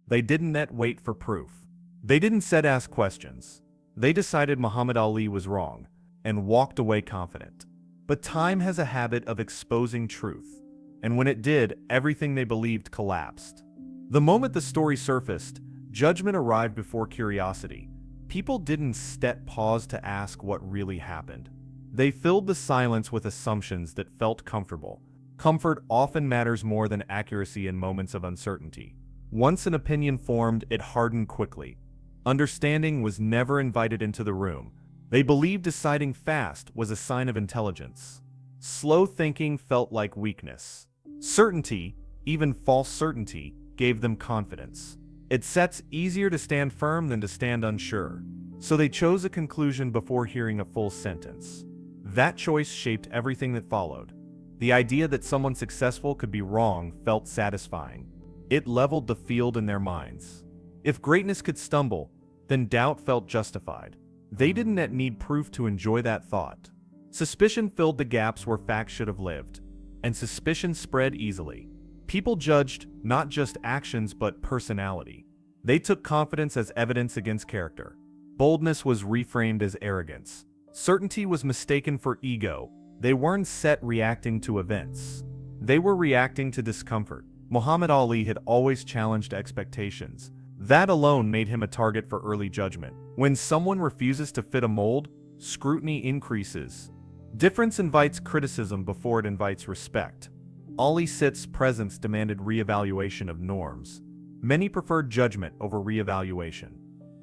They didn't wait for proof. They didn't ask questions. They decided Muhammad Ali was wrong and walked away confident. But time has a habit of exposing truth, and when it did, everything they believed collapsed. The moment the story surfaced, judgment arrived before curiosity. People didn't pause to ask what really happened. They filled the silence with assumptions that felt comfortable. Comfort often matters more than accuracy in moments of uncertainty. Once an opinion formed, it hardened quickly. Understanding was never invited into the room. They believed deciding fast was a sign of intelligence. Slow thinking felt like weakness. Certainty, even false certainty, gave them confidence. It's easier to stand firm than to stand unsure. So they chose a conclusion before hearing a full sentence. That choice shaped everything that followed. The idea that someone successful could be wrong felt satisfying. It leveled the field in their minds. If greatness could stumble, then doubt felt justified. They didn't need proof to enjoy that thought. Suspicion filled the gaps where facts should have lived, and suspicion spread easily. People judged not just actions but personality. They took confidence as evidence against character. Boldness was reframed as arrogance. Certainty was mistaken for ego. They weren't reacting to events. They were reacting to discomfort. Muhammad Ali had always challenged expectations. That alone made him a target for early judgment. When someone refuses to fit a mold, scrutiny increases. Difference invites criticism before it invites respect. Ali's presence demanded reevaluation of norms. Many preferred judgment over reevaluation.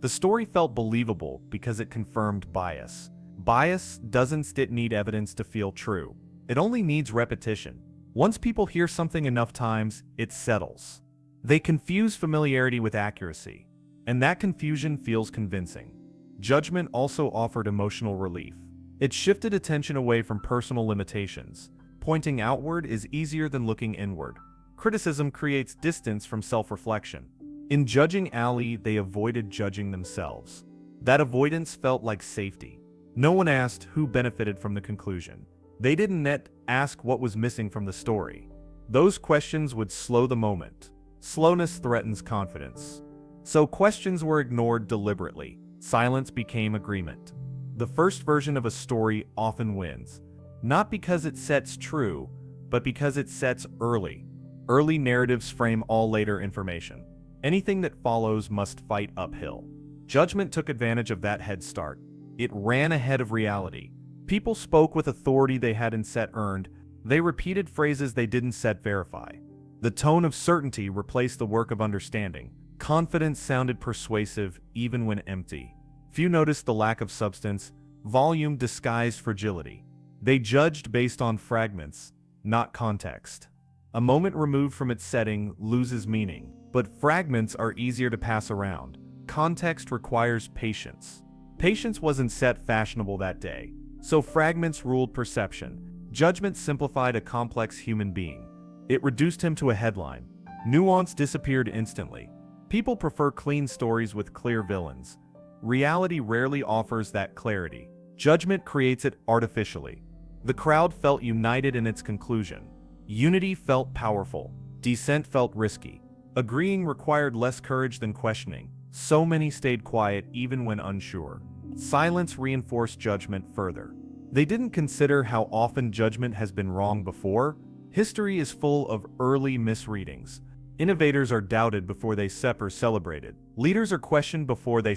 The story felt believable because it confirmed bias. Bias doesn't need evidence to feel true. It only needs repetition. Once people hear something enough times, it settles. They confuse familiarity with accuracy, and that confusion feels convincing. Judgment also offered emotional relief. It shifted attention away from personal limitations. Pointing outward is easier than looking inward. Criticism creates distance from self-reflection. In judging Ali, they avoided judging themselves. That avoidance felt like safety. No one asked who benefited from the conclusion. They didn't ask what was missing from the story. Those questions would slow the moment. Slowness threatens confidence. So questions were ignored deliberately. Silence became agreement. The first version of a story often wins. Not because it sets true, but because it sets early. Early narratives frame all later information. Anything that follows must fight uphill. Judgment took advantage of that head start. It ran ahead of reality. People spoke with authority they hadn't earned. They repeated phrases they didn't verify. The tone of certainty replaced the work of understanding. Confidence sounded persuasive even when empty. Few noticed the lack of substance. Volume disguised fragility. They judged based on fragments, not context. A moment removed from its setting loses meaning, but fragments are easier to pass around. Context requires patience. Patience wasn't fashionable that day, so fragments ruled perception. Judgment simplified a complex human being. It reduced him to a headline. Nuance disappeared instantly. People prefer clean stories with clear villains. Reality rarely offers that clarity. Judgment creates it artificially. The crowd felt united in its conclusion. Unity felt powerful. Dissent felt risky. Agreeing required less courage than questioning. So many stayed quiet even when unsure. Silence reinforced judgment further. They didn't consider how often judgment has been wrong before. History is full of early misreadings. Innovators are doubted before they are celebrated. Leaders are questioned before they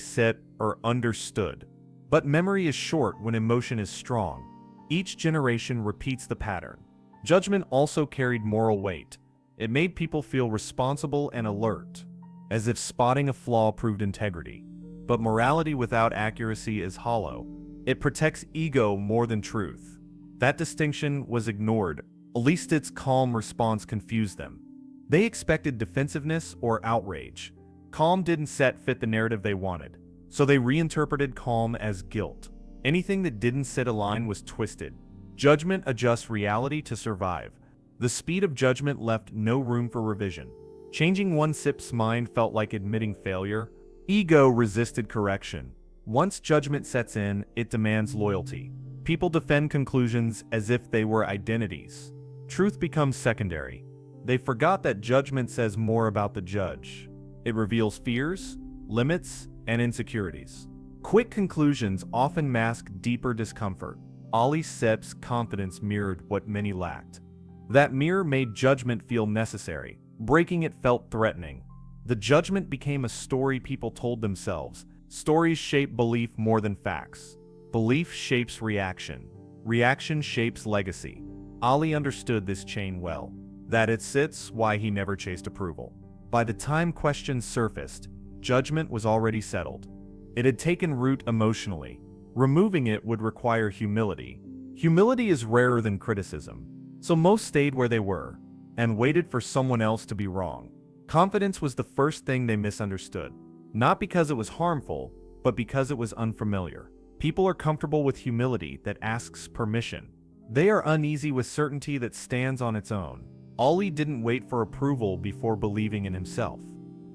or understood. But memory is short when emotion is strong. Each generation repeats the pattern. Judgment also carried moral weight. It made people feel responsible and alert, as if spotting a flaw proved integrity. But morality without accuracy is hollow. It protects ego more than truth. That distinction was ignored. At least its calm response confused them. They expected defensiveness or outrage. Calm didn't fit the narrative they wanted, so they reinterpreted calm as guilt. Anything that didn't align was twisted. Judgment adjusts reality to survive. The speed of judgment left no room for revision. Changing one sip's mind felt like admitting failure. Ego resisted correction. Once judgment sets in, it demands loyalty. People defend conclusions as if they were identities. Truth becomes secondary. They forgot that judgment says more about the judge. It reveals fears, limits, and insecurities. Quick conclusions often mask deeper discomfort. Ali Sepp's confidence mirrored what many lacked. That mirror made judgment feel necessary. Breaking it felt threatening. The judgment became a story people told themselves. Stories shape belief more than facts. Belief shapes reaction. Reaction shapes legacy. Ali understood this chain well. That it sits why he never chased approval. By the time questions surfaced, judgment was already settled. It had taken root emotionally. Removing it would require humility. Humility is rarer than criticism. So most stayed where they were, and waited for someone else to be wrong. Confidence was the first thing they misunderstood. Not because it was harmful, but because it was unfamiliar. People are comfortable with humility that asks permission. They are uneasy with certainty that stands on its own. Ali didn't wait for approval before believing in himself.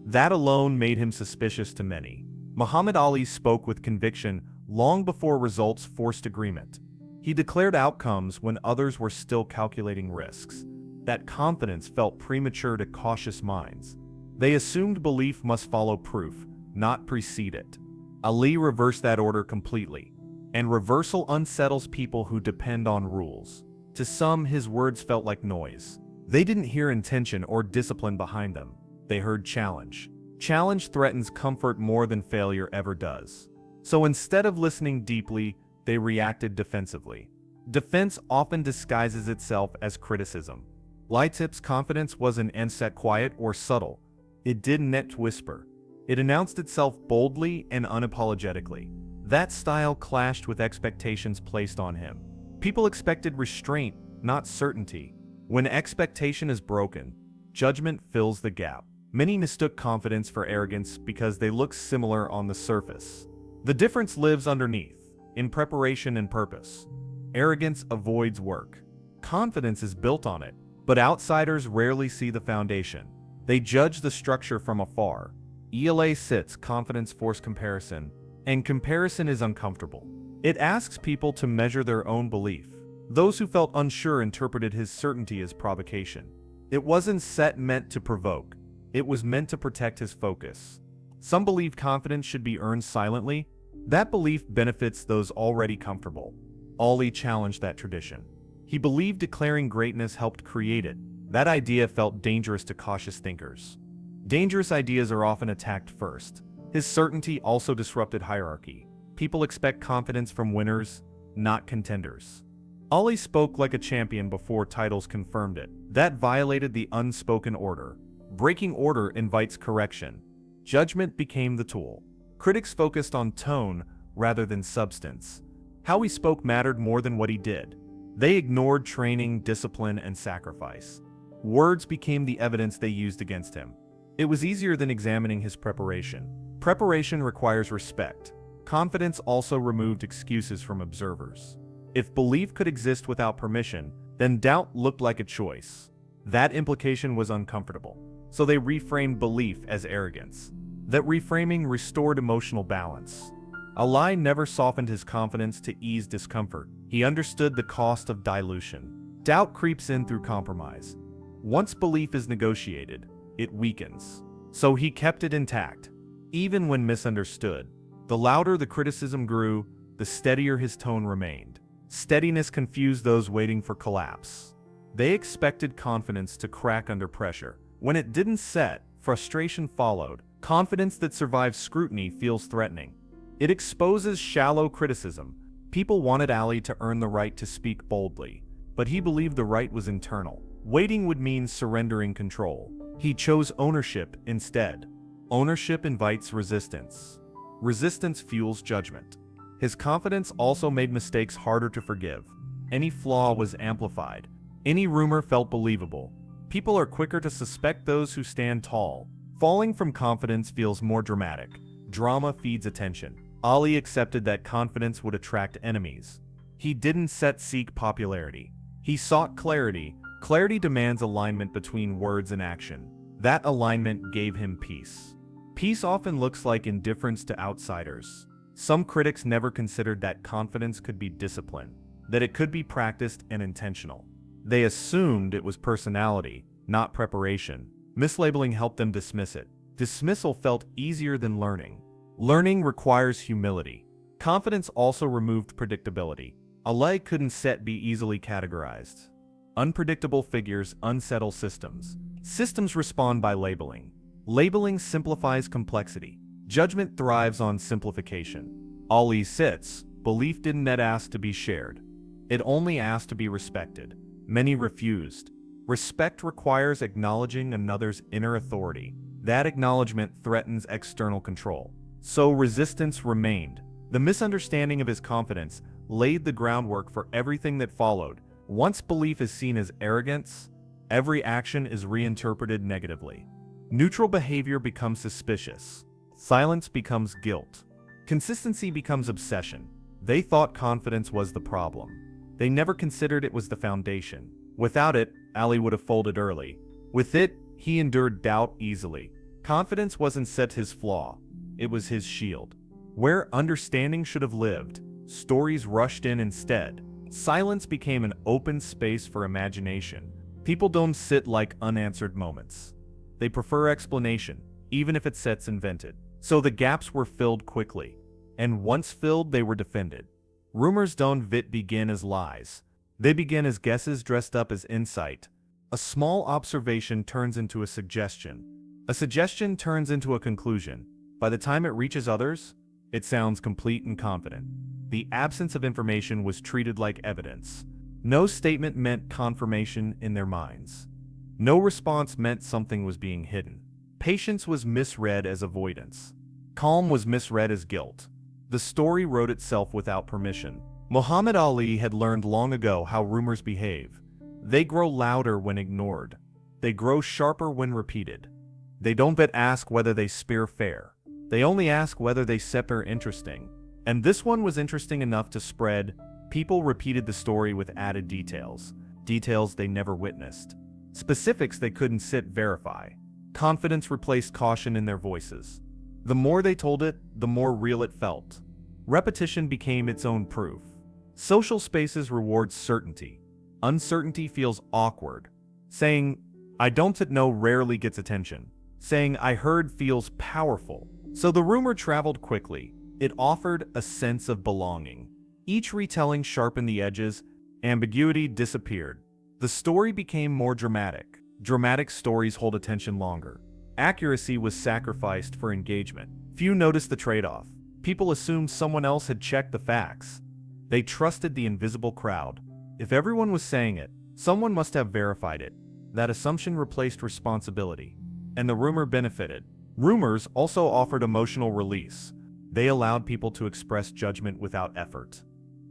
That alone made him suspicious to many. Muhammad Ali spoke with conviction long before results forced agreement. He declared outcomes when others were still calculating risks. That confidence felt premature to cautious minds. They assumed belief must follow proof, not precede it. Ali reversed that order completely. And reversal unsettles people who depend on rules. To some, his words felt like noise. They didn't hear intention or discipline behind them. They heard challenge. Challenge threatens comfort more than failure ever does. So instead of listening deeply, they reacted defensively. Defense often disguises itself as criticism. Lightip's confidence wasn't set quiet or subtle. It didn't whisper. It announced itself boldly and unapologetically. That style clashed with expectations placed on him. People expected restraint, not certainty. When expectation is broken, judgment fills the gap. Many mistook confidence for arrogance because they look similar on the surface. The difference lives underneath, in preparation and purpose. Arrogance avoids work. Confidence is built on it, but outsiders rarely see the foundation. They judge the structure from afar. ELA sits, confidence force comparison, and comparison is uncomfortable. It asks people to measure their own belief. Those who felt unsure interpreted his certainty as provocation. It wasn't meant to provoke. It was meant to protect his focus. Some believe confidence should be earned silently. That belief benefits those already comfortable. Ali challenged that tradition. He believed declaring greatness helped create it. That idea felt dangerous to cautious thinkers. Dangerous ideas are often attacked first. His certainty also disrupted hierarchy. People expect confidence from winners, not contenders. Ali spoke like a champion before titles confirmed it. That violated the unspoken order. Breaking order invites correction. Judgment became the tool. Critics focused on tone rather than substance. How he spoke mattered more than what he did. They ignored training, discipline, and sacrifice. Words became the evidence they used against him. It was easier than examining his preparation. Preparation requires respect. Confidence also removed excuses from observers. If belief could exist without permission, then doubt looked like a choice. That implication was uncomfortable. So they reframed belief as arrogance. That reframing restored emotional balance. Ali never softened his confidence to ease discomfort. He understood the cost of dilution. Doubt creeps in through compromise. Once belief is negotiated, it weakens. So he kept it intact. Even when misunderstood, the louder the criticism grew, the steadier his tone remained. Steadiness confused those waiting for collapse. They expected confidence to crack under pressure. When it didn't set, frustration followed. Confidence that survives scrutiny feels threatening. It exposes shallow criticism. People wanted Ali to earn the right to speak boldly, but he believed the right was internal. Waiting would mean surrendering control. He chose ownership instead. Ownership invites resistance. Resistance fuels judgment. His confidence also made mistakes harder to forgive. Any flaw was amplified. Any rumor felt believable. People are quicker to suspect those who stand tall. Falling from confidence feels more dramatic. Drama feeds attention. Ali accepted that confidence would attract enemies. He didn't seek popularity. He sought clarity. Clarity demands alignment between words and action. That alignment gave him peace. Peace often looks like indifference to outsiders. Some critics never considered that confidence could be discipline, that it could be practiced and intentional. They assumed it was personality, not preparation. Mislabeling helped them dismiss it. Dismissal felt easier than learning. Learning requires humility. Confidence also removed predictability. Ali couldn't be easily categorized. Unpredictable figures unsettle systems. Systems respond by labeling. Labeling simplifies complexity. Judgment thrives on simplification. Ali sits, belief didn't ask to be shared. It only asked to be respected. Many refused. Respect requires acknowledging another's inner authority. That acknowledgement threatens external control. So resistance remained. The misunderstanding of his confidence laid the groundwork for everything that followed. Once belief is seen as arrogance, every action is reinterpreted negatively. Neutral behavior becomes suspicious. Silence becomes guilt. Consistency becomes obsession. They thought confidence was the problem. They never considered it was the foundation. Without it, Ali would have folded early. With it, he endured doubt easily. Confidence wasn't his flaw. It was his shield. Where understanding should have lived, stories rushed in instead. Silence became an open space for imagination. People don't sit like unanswered moments. They prefer explanation, even if it's invented. So the gaps were filled quickly. And once filled, they were defended. Rumors don't begin as lies. They begin as guesses dressed up as insight. A small observation turns into a suggestion. A suggestion turns into a conclusion. By the time it reaches others, it sounds complete and confident. The absence of information was treated like evidence. No statement meant confirmation in their minds. No response meant something was being hidden. Patience was misread as avoidance. Calm was misread as guilt. The story wrote itself without permission. Muhammad Ali had learned long ago how rumors behave. They grow louder when ignored. They grow sharper when repeated. They don't ask whether they spear fair. They only ask whether they are interesting. And this one was interesting enough to spread. People repeated the story with added details. Details they never witnessed. Specifics they couldn't verify. Confidence replaced caution in their voices. The more they told it, the more real it felt. Repetition became its own proof. Social spaces reward certainty. Uncertainty feels awkward. Saying, "I don't know" rarely gets attention. Saying, "I heard" feels powerful. So the rumor traveled quickly. It offered a sense of belonging. Each retelling sharpened the edges. Ambiguity disappeared. The story became more dramatic. Dramatic stories hold attention longer. Accuracy was sacrificed for engagement. Few noticed the trade-off. People assumed someone else had checked the facts. They trusted the invisible crowd. If everyone was saying it, someone must have verified it. That assumption replaced responsibility. And the rumor benefited. Rumors also offered emotional release. They allowed people to express judgment without effort.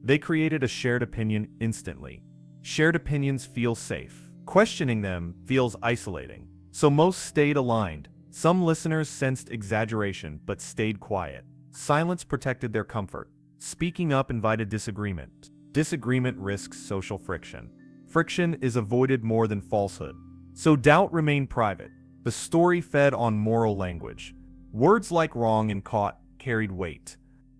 They created a shared opinion instantly. Shared opinions feel safe. Questioning them feels isolating. So most stayed aligned. Some listeners sensed exaggeration but stayed quiet. Silence protected their comfort. Speaking up invited disagreement. Disagreement risks social friction. Friction is avoided more than falsehood. So doubt remained private. The story fed on moral language. Words like wrong and caught carried weight.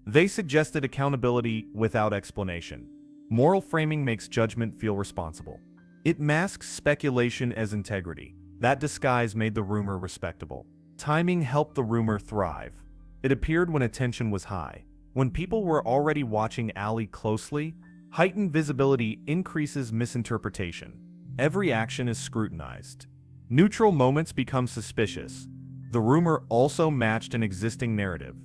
They suggested accountability without explanation. Moral framing makes judgment feel responsible. It masks speculation as integrity. That disguise made the rumor respectable. Timing helped the rumor thrive. It appeared when attention was high. When people were already watching Ali closely, heightened visibility increases misinterpretation. Every action is scrutinized. Neutral moments become suspicious. The rumor also matched an existing narrative.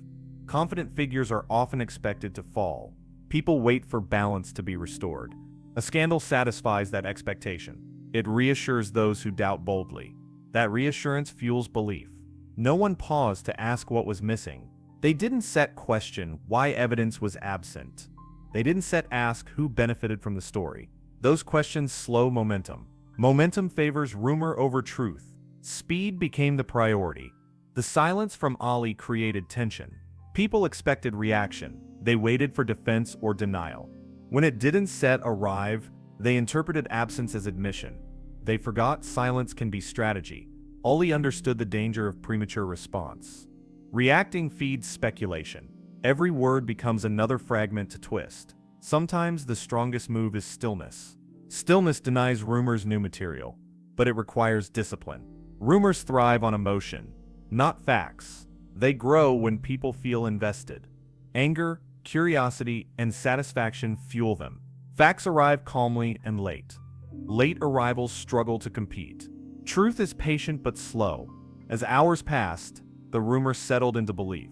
Confident figures are often expected to fall. People wait for balance to be restored. A scandal satisfies that expectation. It reassures those who doubt boldly. That reassurance fuels belief. No one paused to ask what was missing. They didn't question why evidence was absent. They didn't ask who benefited from the story. Those questions slow momentum. Momentum favors rumor over truth. Speed became the priority. The silence from Ali created tension. People expected reaction. They waited for defense or denial. When it didn't arrive, they interpreted absence as admission. They forgot silence can be strategy. Ali understood the danger of premature response. Reacting feeds speculation. Every word becomes another fragment to twist. Sometimes the strongest move is stillness. Stillness denies rumors new material, but it requires discipline. Rumors thrive on emotion. not facts. They grow when people feel invested. Anger, curiosity, and satisfaction fuel them. Facts arrive calmly and late. Late arrivals struggle to compete. Truth is patient but slow. As hours passed, the rumor settled into belief.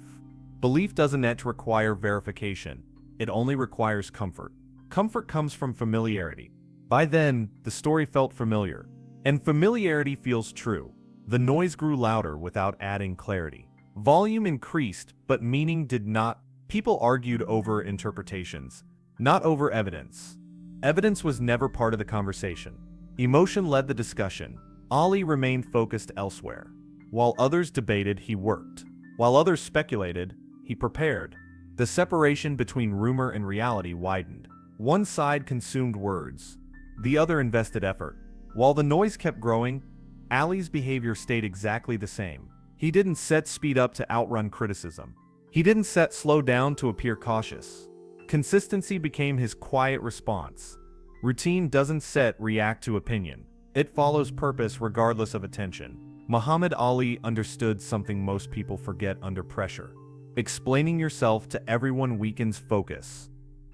Belief doesn't require verification. It only requires comfort. Comfort comes from familiarity. By then, the story felt familiar. And familiarity feels true. The noise grew louder without adding clarity. Volume increased, but meaning did not. People argued over interpretations, not over evidence. Evidence was never part of the conversation. Emotion led the discussion. Ali remained focused elsewhere. While others debated, he worked. While others speculated, he prepared. The separation between rumor and reality widened. One side consumed words. The other invested effort. While the noise kept growing, Ali's behavior stayed exactly the same. He didn't set speed up to outrun criticism. He didn't set slow down to appear cautious. Consistency became his quiet response. Routine doesn't react to opinion. It follows purpose regardless of attention. Muhammad Ali understood something most people forget under pressure. Explaining yourself to everyone weakens focus.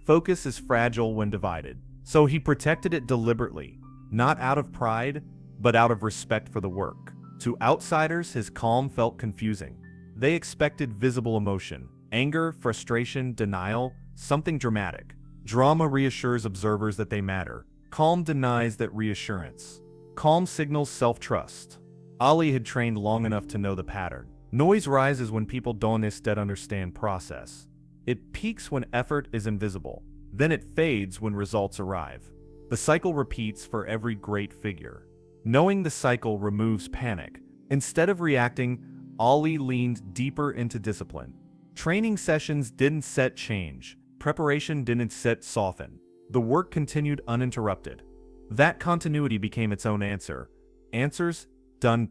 Focus is fragile when divided. So he protected it deliberately, not out of pride, but out of respect for the work. To outsiders, his calm felt confusing. They expected visible emotion, anger, frustration, denial, something dramatic. Drama reassures observers that they matter. Calm denies that reassurance. Calm signals self-trust. Ali had trained long enough to know the pattern. Noise rises when people don't instead understand process. It peaks when effort is invisible. Then it fades when results arrive. The cycle repeats for every great figure. Knowing the cycle removes panic. Instead of reacting, Ali leaned deeper into discipline. Training sessions didn't set change. Preparation didn't soften. The work continued uninterrupted. That continuity became its own answer. Answers done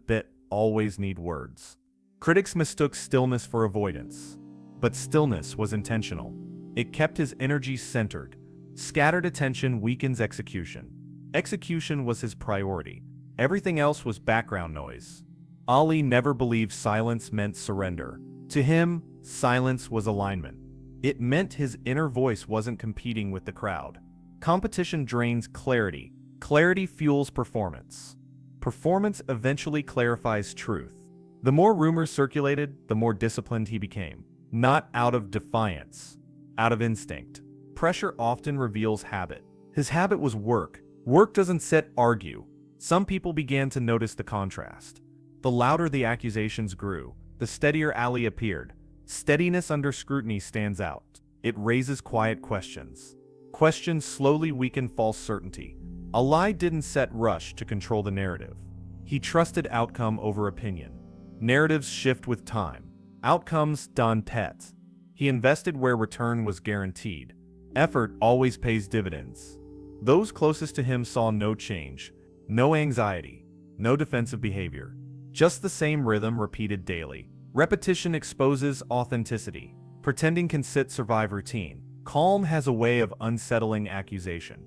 always need words. Critics mistook stillness for avoidance. But stillness was intentional. It kept his energy centered. Scattered attention weakens execution. Execution was his priority. Everything else was background noise. Ali never believed silence meant surrender. To him, silence was alignment. It meant his inner voice wasn't competing with the crowd. Competition drains clarity. Clarity fuels performance. Performance eventually clarifies truth. The more rumors circulated, the more disciplined he became. Not out of defiance, out of instinct. Pressure often reveals habit. His habit was work. Work doesn't argue. Some people began to notice the contrast. The louder the accusations grew, the steadier Ali appeared. Steadiness under scrutiny stands out. It raises quiet questions. Questions slowly weaken false certainty. Ali didn't rush to control the narrative. He trusted outcome over opinion. Narratives shift with time. Outcomes done pet. He invested where return was guaranteed. Effort always pays dividends. Those closest to him saw no change, no anxiety, no defensive behavior. Just the same rhythm repeated daily. Repetition exposes authenticity. Pretending can survive routine. Calm has a way of unsettling accusation.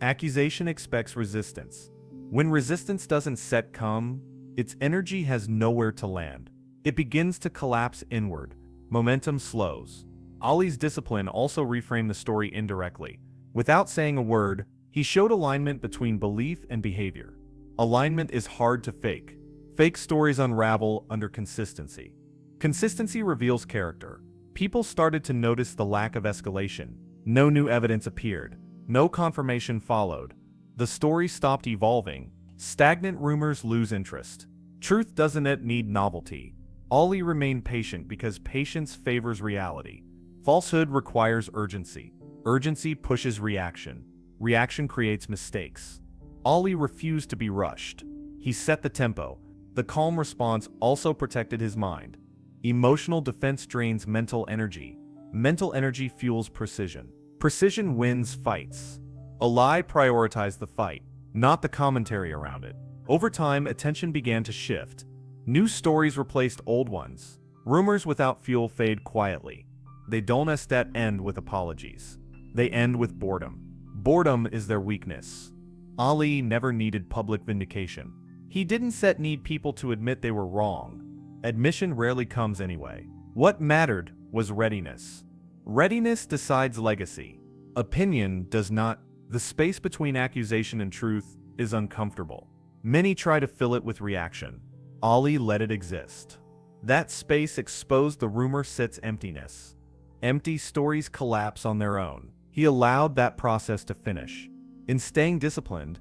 Accusation expects resistance. When resistance doesn't come, its energy has nowhere to land. It begins to collapse inward. Momentum slows. Ali's discipline also reframed the story indirectly. Without saying a word, he showed alignment between belief and behavior. Alignment is hard to fake. Fake stories unravel under consistency. Consistency reveals character. People started to notice the lack of escalation. No new evidence appeared. No confirmation followed. The story stopped evolving. Stagnant rumors lose interest. Truth doesn't need novelty. Ali remained patient because patience favors reality. Falsehood requires urgency. Urgency pushes reaction. Reaction creates mistakes. Ali refused to be rushed. He set the tempo. The calm response also protected his mind. Emotional defense drains mental energy. Mental energy fuels precision. Precision wins fights. Ali prioritized the fight, not the commentary around it. Over time, attention began to shift. New stories replaced old ones. Rumors without fuel fade quietly. They don't end with apologies. They end with boredom. Boredom is their weakness. Ali never needed public vindication. He didn't need people to admit they were wrong. Admission rarely comes anyway. What mattered was readiness. Readiness decides legacy. Opinion does not. The space between accusation and truth is uncomfortable. Many try to fill it with reaction. Ali let it exist. That space exposed the rumor sit's emptiness. Empty stories collapse on their own. He allowed that process to finish. In staying disciplined,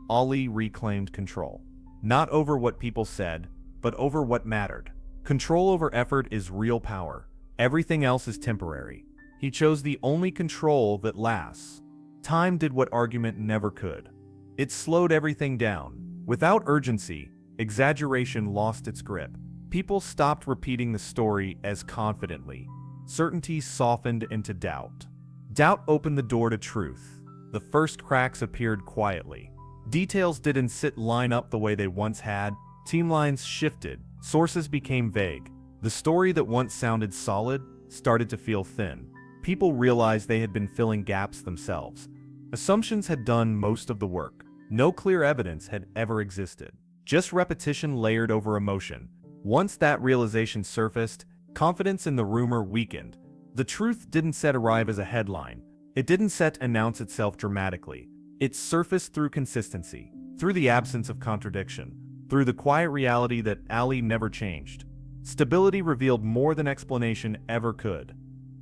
Ali reclaimed control. Not over what people said, but over what mattered. Control over effort is real power. Everything else is temporary. He chose the only control that lasts. Time did what argument never could. It slowed everything down. Without urgency, exaggeration lost its grip. People stopped repeating the story as confidently. Certainty softened into doubt. Doubt opened the door to truth. The first cracks appeared quietly. Details didn't line up the way they once had. Team lines shifted. Sources became vague. The story that once sounded solid started to feel thin. People realized they had been filling gaps themselves. Assumptions had done most of the work. No clear evidence had ever existed. Just repetition layered over emotion. Once that realization surfaced, confidence in the rumor weakened. The truth didn't arrive as a headline. It didn't announce itself dramatically. It surfaced through consistency, through the absence of contradiction, through the quiet reality that Ali never changed. Stability revealed more than explanation ever could.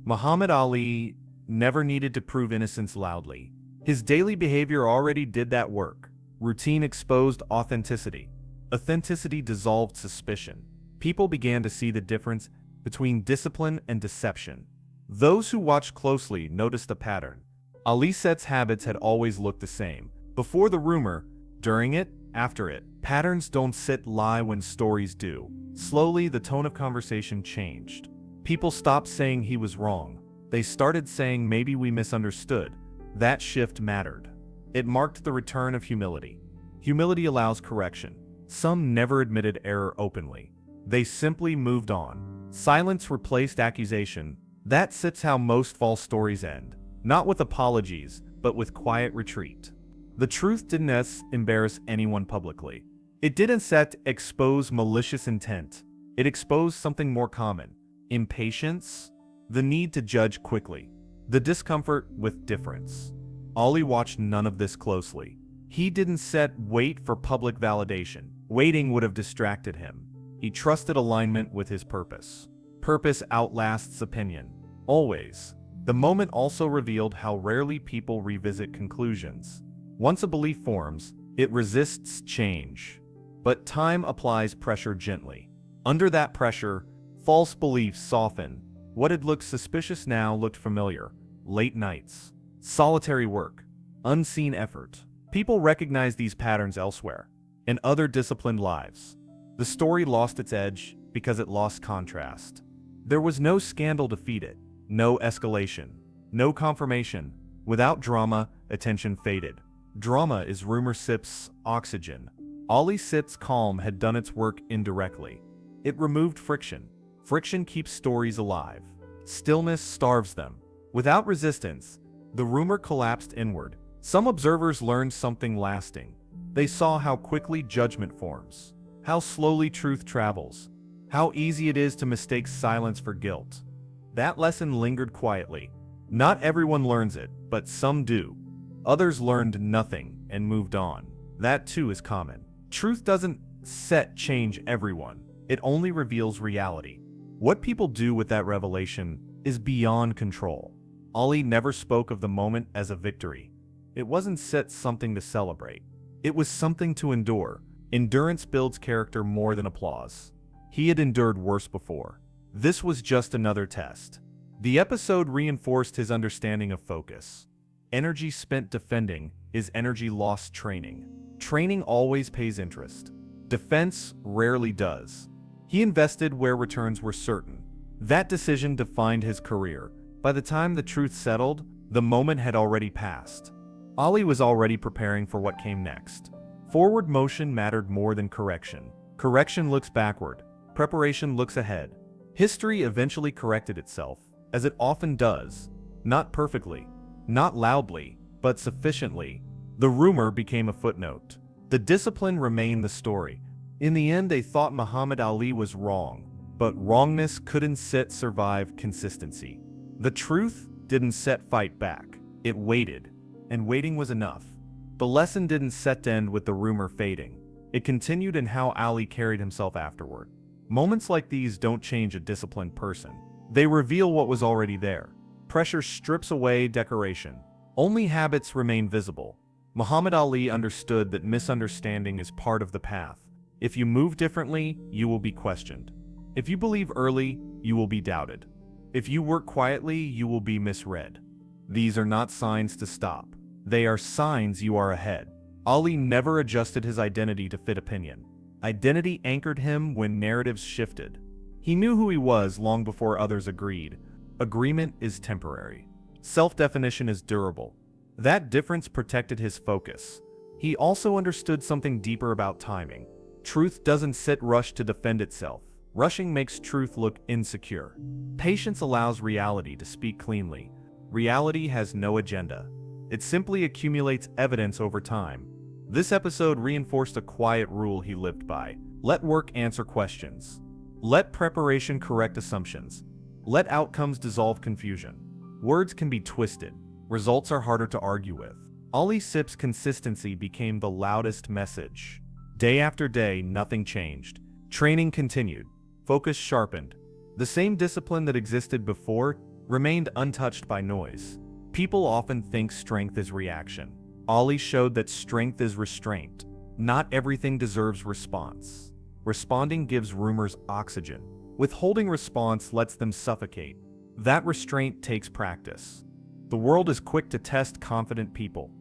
Muhammad Ali never needed to prove innocence loudly. His daily behavior already did that work. Routine exposed authenticity. Authenticity dissolved suspicion. People began to see the difference between discipline and deception. Those who watched closely noticed a pattern. Ali Set's habits had always looked the same. Before the rumor, during it, after it. Patterns don't lie when stories do. Slowly, the tone of conversation changed. People stopped saying he was wrong. They started saying maybe we misunderstood. That shift mattered. It marked the return of humility. Humility allows correction. Some never admitted error openly. They simply moved on. Silence replaced accusation. That's how most false stories end. Not with apologies, but with quiet retreat. The truth didn't embarrass anyone publicly. It didn't expose malicious intent. It exposed something more common. Impatience, the need to judge quickly, the discomfort with difference. Ali watched none of this closely. He didn't wait for public validation. Waiting would have distracted him. He trusted alignment with his purpose. Purpose outlasts opinion. Always. The moment also revealed how rarely people revisit conclusions. Once a belief forms, it resists change. But time applies pressure gently. Under that pressure, false beliefs soften. What had looked suspicious now looked familiar. Late nights, solitary work, unseen effort. People recognize these patterns elsewhere, in other disciplined lives. The story lost its edge because it lost contrast. There was no scandal to feed it, no escalation, no confirmation. Without drama, attention faded. Drama is rumor sips oxygen. Ali Set's calm had done its work indirectly. It removed friction. Friction keeps stories alive. Stillness starves them. Without resistance, the rumor collapsed inward. Some observers learned something lasting. They saw how quickly judgment forms, how slowly truth travels, how easy it is to mistake silence for guilt. That lesson lingered quietly. Not everyone learns it, but some do. Others learned nothing and moved on. That too is common. Truth doesn't change everyone. It only reveals reality. What people do with that revelation is beyond control. Ali never spoke of the moment as a victory. It wasn't something to celebrate. It was something to endure. Endurance builds character more than applause. He had endured worse before. This was just another test. The episode reinforced his understanding of focus. Energy spent defending is energy lost training. Training always pays interest. Defense rarely does. He invested where returns were certain. That decision defined his career. By the time the truth settled, the moment had already passed. Ali was already preparing for what came next. Forward motion mattered more than correction. Correction looks backward. Preparation looks ahead. History eventually corrected itself, as it often does. Not perfectly, not loudly, but sufficiently. The rumor became a footnote. The discipline remained the story. In the end, they thought Muhammad Ali was wrong, But wrongness couldn't survive consistency. The truth didn't fight back. It waited, and waiting was enough. The lesson didn't end with the rumor fading. It continued in how Ali carried himself afterward. Moments like these don't change a disciplined person. They reveal what was already there. Pressure strips away decoration. Only habits remain visible. Muhammad Ali understood that misunderstanding is part of the path. If you move differently, you will be questioned. If you believe early, you will be doubted. If you work quietly, you will be misread. These are not signs to stop. They are signs you are ahead. Ali never adjusted his identity to fit opinion. Identity anchored him when narratives shifted. He knew who he was long before others agreed. Agreement is temporary. Self-definition is durable. That difference protected his focus. He also understood something deeper about timing. Truth doesn't rush to defend itself. Rushing makes truth look insecure. Patience allows reality to speak cleanly. Reality has no agenda. It simply accumulates evidence over time. This episode reinforced a quiet rule he lived by. Let work answer questions. Let preparation correct assumptions. Let outcomes dissolve confusion. Words can be twisted. Results are harder to argue with. Ali Sip's consistency became the loudest message. Day after day, nothing changed. Training continued. Focus sharpened. The same discipline that existed before remained untouched by noise. People often think strength is reaction. Ali showed that strength is restraint. Not everything deserves response. Responding gives rumors oxygen. Withholding response lets them suffocate. That restraint takes practice. The world is quick to test confident people.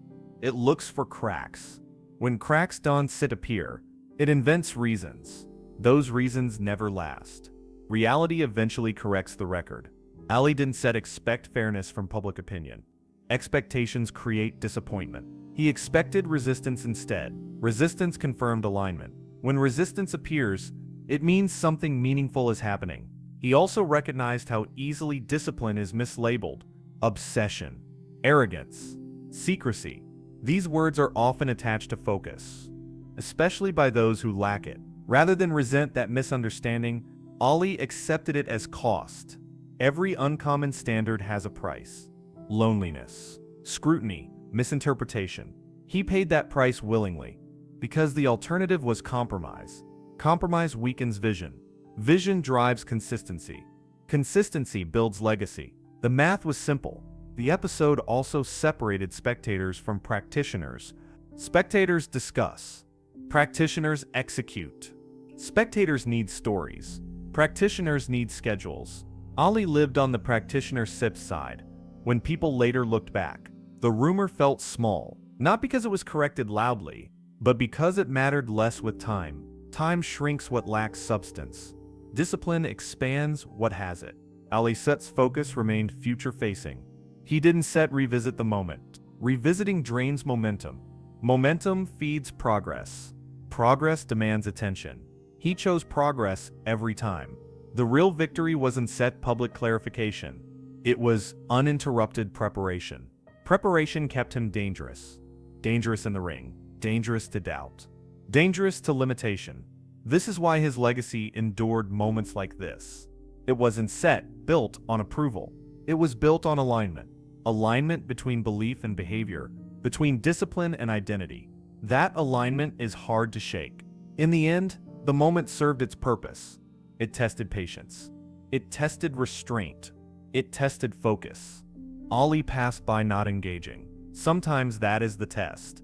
It looks for cracks. When cracks don't appear, it invents reasons. Those reasons never last. Reality eventually corrects the record. Ali didn't expect fairness from public opinion. Expectations create disappointment. He expected resistance instead. Resistance confirmed alignment. When resistance appears, it means something meaningful is happening. He also recognized how easily discipline is mislabeled. Obsession, arrogance, secrecy. These words are often attached to focus, especially by those who lack it. Rather than resent that misunderstanding, Ali accepted it as cost. Every uncommon standard has a price. Loneliness, scrutiny, misinterpretation. He paid that price willingly, because the alternative was compromise. Compromise weakens vision. Vision drives consistency. Consistency builds legacy. The math was simple. The episode also separated spectators from practitioners. Spectators discuss. Practitioners execute. Spectators need stories. Practitioners need schedules. Ali lived on the practitioner Sip's side. When people later looked back, the rumor felt small, not because it was corrected loudly, but because it mattered less with time. Time shrinks what lacks substance. Discipline expands what has it. Ali Sip's focus remained future-facing. He didn't revisit the moment. Revisiting drains momentum. Momentum feeds progress. Progress demands attention. He chose progress every time. The real victory wasn't public clarification. It was uninterrupted preparation. Preparation kept him dangerous. Dangerous in the ring. Dangerous to doubt. Dangerous to limitation. This is why his legacy endured moments like this. It wasn't built on approval. It was built on alignment. Alignment between belief and behavior, between discipline and identity. That alignment is hard to shake. In the end, the moment served its purpose. It tested patience. It tested restraint. It tested focus. Ali passed by not engaging. Sometimes that is the test.